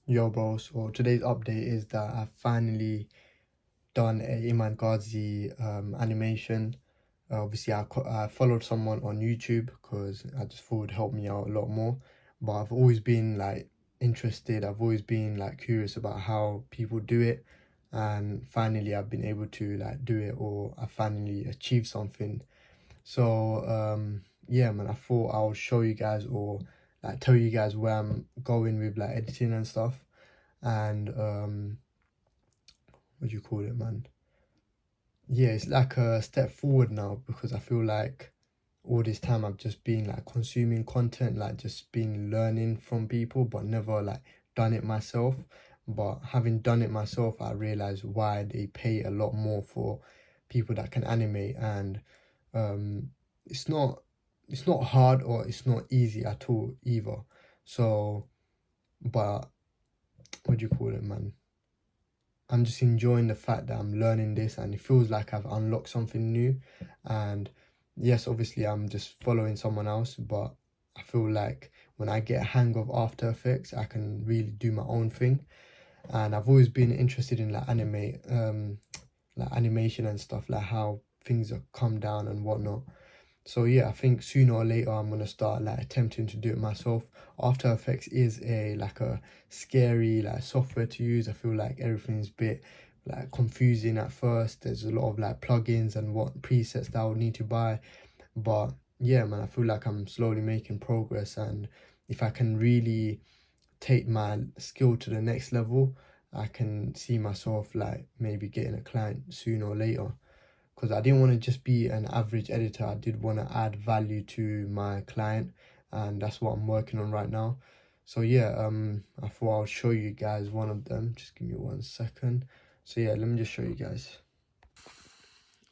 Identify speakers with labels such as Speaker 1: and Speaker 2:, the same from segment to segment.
Speaker 1: Yo, bro. So today's update is that I finally done a Iman Ghadzi animation. Obviously, I followed someone on YouTube because I just thought it would help me out a lot more. But I've always been like interested. I've always been like curious about how people do it, and finally I've been able to like do it, or I finally achieved something. So yeah, man, I thought I'll show you guys or like tell you guys where I'm going with like editing and stuff. And what do you call it, man? Yeah, it's like a step forward now because I feel like all this time I've just been like consuming content, like just been learning from people, but never like done it myself. But having done it myself, I realized why they pay a lot more for people that can animate. And um it's not it's not hard or it's not easy at all either. So but what do you call it, man? I'm just enjoying the fact that I'm learning this and it feels like I've unlocked something new. And yes, obviously I'm just following someone else, but I feel like when I get a hang of After Effects, I can really do my own thing. And I've always been interested in like animation and stuff, like how things are come down and whatnot. So yeah, I think sooner or later I'm gonna start like attempting to do it myself. After Effects is a scary like software to use. I feel like everything's a bit like confusing at first. There's a lot of like plugins and what presets that I would need to buy. But yeah, man, I feel like I'm slowly making progress, and if I can really take my skill to the next level, I can see myself like maybe getting a client sooner or later because I didn't want to just be an average editor. I did want to add value to my client, and that's what I'm working on right now. So yeah, I thought I'll show you guys one of them. Just give me 1 second. So yeah, let me just show you guys.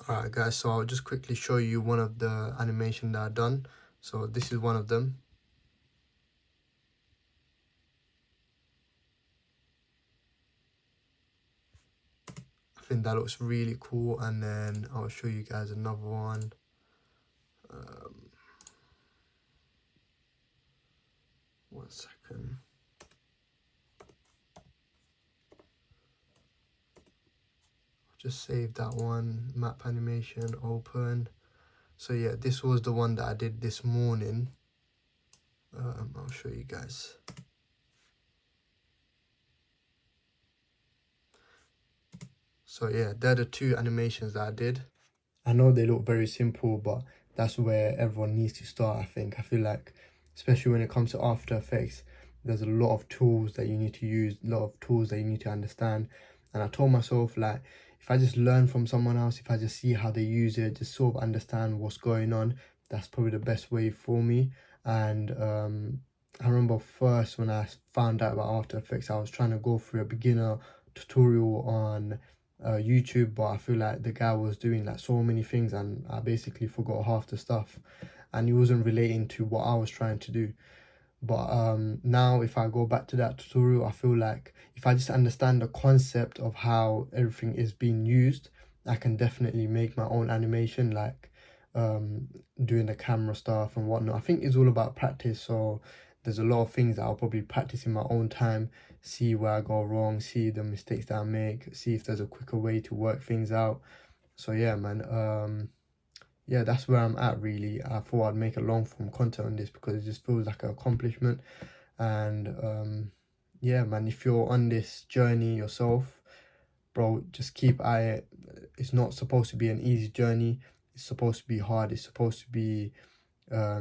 Speaker 1: Alright guys, so I'll just quickly show you one of the animation that I've done. So this is one of them. I think that looks really cool, and then I'll show you guys another one. Um, 1 second. Just save that one. Map animation, open. So yeah, this was the one that I did this morning. I'll show you guys. So yeah, they're the two animations that I did. I know they look very simple, but that's where everyone needs to start, I think. I feel like, especially when it comes to After Effects, there's a lot of tools that you need to use, a lot of tools that you need to understand. And I told myself, like, if I just learn from someone else, if I just see how they use it, just sort of understand what's going on, that's probably the best way for me. And I remember first when I found out about After Effects, I was trying to go through a beginner tutorial on YouTube, but I feel like the guy was doing like so many things and I basically forgot half the stuff, and he wasn't relating to what I was trying to do. But now if I go back to that tutorial, I feel like if I just understand the concept of how everything is being used, I can definitely make my own animation, like doing the camera stuff and whatnot. I think it's all about practice, so there's a lot of things that I'll probably practice in my own time, see where I go wrong, see the mistakes that I make, see if there's a quicker way to work things out. So yeah, man, yeah, that's where I'm at really. I thought I'd make a long form content on this because it just feels like an accomplishment. And yeah, man, if you're on this journey yourself, bro, just keep at it. It's not supposed to be an easy journey. It's supposed to be hard. It's supposed to be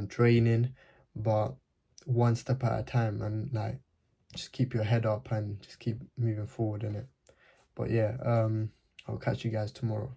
Speaker 1: draining, but one step at a time, and like just keep your head up and just keep moving forward in it. But yeah, I'll catch you guys tomorrow.